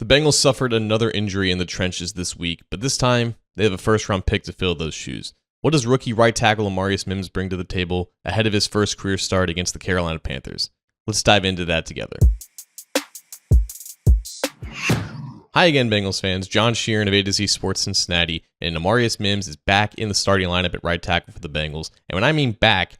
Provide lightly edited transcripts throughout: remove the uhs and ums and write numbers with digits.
The Bengals suffered another injury in the trenches this week, but this time, they have a first-round pick to fill those shoes. What does rookie right tackle Amarius Mims bring to the table ahead of his first career start against the Carolina Panthers? Let's dive into that together. Hi again, Bengals fans. John Sheeran of Z Sports Cincinnati, and Amarius Mims is back in the starting lineup at right tackle for the Bengals. And when I mean back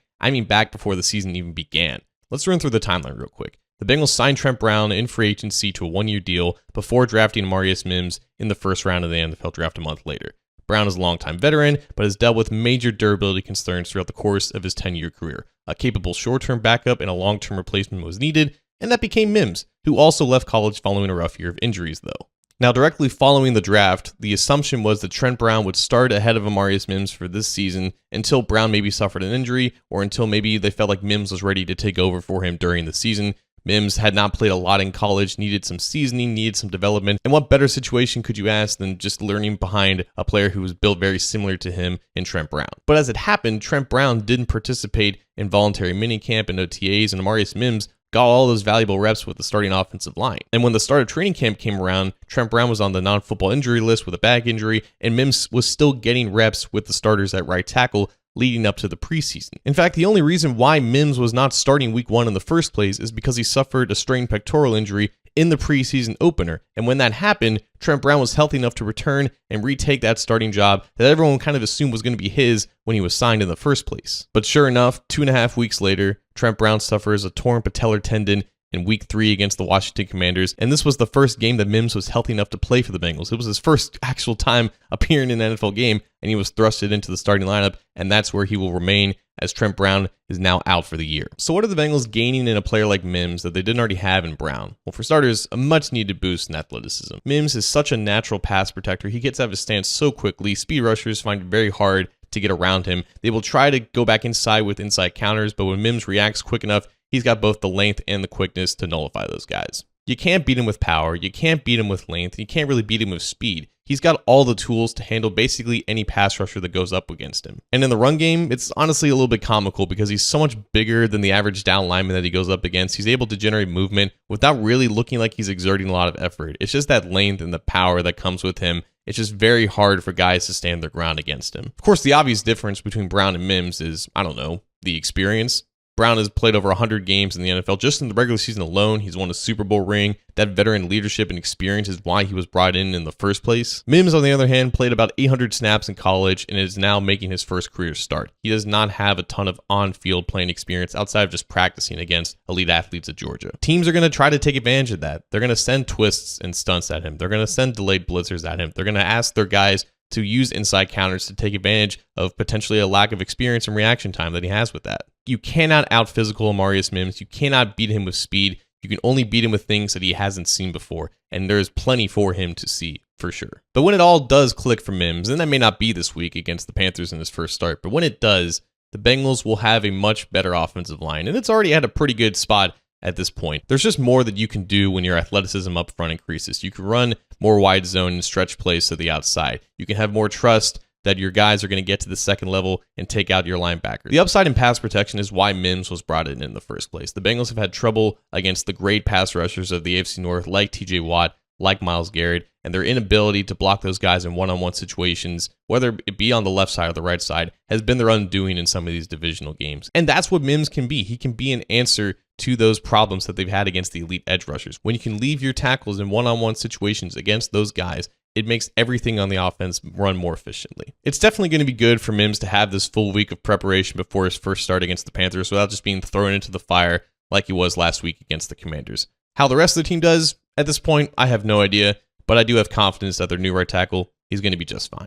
before the season even began. Let's run through the timeline real quick. The Bengals signed Trent Brown in free agency to a one-year deal before drafting Amarius Mims in the first round of the NFL draft a month later. Brown is a longtime veteran, but has dealt with major durability concerns throughout the course of his 10-year career. A capable short-term backup and a long-term replacement was needed, and that became Mims, who also left college following a rough year of injuries, though. Now, directly following the draft, the assumption was that Trent Brown would start ahead of Amarius Mims for this season until Brown maybe suffered an injury, or until maybe they felt like Mims was ready to take over for him during the season. Mims had not played a lot in college, needed some seasoning, needed some development, and what better situation could you ask than just learning behind a player who was built very similar to him in Trent Brown. But as it happened, Trent Brown didn't participate in voluntary minicamp and OTAs, and Amarius Mims got all those valuable reps with the starting offensive line. And when the start of training camp came around, Trent Brown was on the non-football injury list with a back injury, and Mims was still getting reps with the starters at right tackle leading up to the preseason. In fact, the only reason why Mims was not starting week 1 in the first place is because he suffered a strained pectoral injury in the preseason opener. And when that happened, Trent Brown was healthy enough to return and retake that starting job that everyone kind of assumed was going to be his when he was signed in the first place. But sure enough, 2.5 weeks later, Trent Brown suffers a torn patellar tendon in week 3 against the Washington Commanders, and this was the first game that Mims was healthy enough to play for the Bengals. It was his first actual time appearing in an NFL game, and he was thrusted into the starting lineup, and that's where he will remain as Trent Brown is now out for the year. So what are the Bengals gaining in a player like Mims that they didn't already have in Brown? Well, for starters, a much-needed boost in athleticism. Mims is such a natural pass protector. He gets out of his stance so quickly. Speed rushers find it very hard to get around him. They will try to go back inside with inside counters, but when Mims reacts quick enough, he's got both the length and the quickness to nullify those guys. You can't beat him with power, you can't beat him with length, you can't really beat him with speed. He's got all the tools to handle basically any pass rusher that goes up against him. And in the run game, it's honestly a little bit comical because he's so much bigger than the average down lineman that he goes up against. He's able to generate movement without really looking like he's exerting a lot of effort. It's just that length and the power that comes with him. It's just very hard for guys to stand their ground against him. Of course, the obvious difference between Brown and Mims is, the experience. Brown has played over 100 games in the NFL. Just in the regular season alone, he's won a Super Bowl ring. That veteran leadership and experience is why he was brought in the first place. Mims, on the other hand, played about 800 snaps in college and is now making his first career start. He does not have a ton of on-field playing experience outside of just practicing against elite athletes at Georgia. Teams are going to try to take advantage of that. They're going to send twists and stunts at him. They're going to send delayed blitzers at him. They're going to ask their guys to use inside counters to take advantage of potentially a lack of experience and reaction time that he has with that. You cannot out-physical Amarius Mims. You cannot beat him with speed. You can only beat him with things that he hasn't seen before, and there's plenty for him to see, for sure. But when it all does click for Mims, and that may not be this week against the Panthers in his first start, but when it does, the Bengals will have a much better offensive line, and it's already at a pretty good spot at this point. There's just more that you can do when your athleticism up front increases. You can run more wide zone and stretch plays to the outside. You can have more trust that your guys are going to get to the second level and take out your linebackers. The upside in pass protection is why Mims was brought in the first place. The Bengals have had trouble against the great pass rushers of the AFC North, like TJ Watt, like Myles Garrett, and their inability to block those guys in one-on-one situations, whether it be on the left side or the right side, has been their undoing in some of these divisional games. And that's what Mims can be. He can be an answer to those problems that they've had against the elite edge rushers. When you can leave your tackles in one-on-one situations against those guys, it makes everything on the offense run more efficiently. It's definitely going to be good for Mims to have this full week of preparation before his first start against the Panthers without just being thrown into the fire like he was last week against the Commanders. How the rest of the team does, at this point, I have no idea, but I do have confidence that their new right tackle is going to be just fine.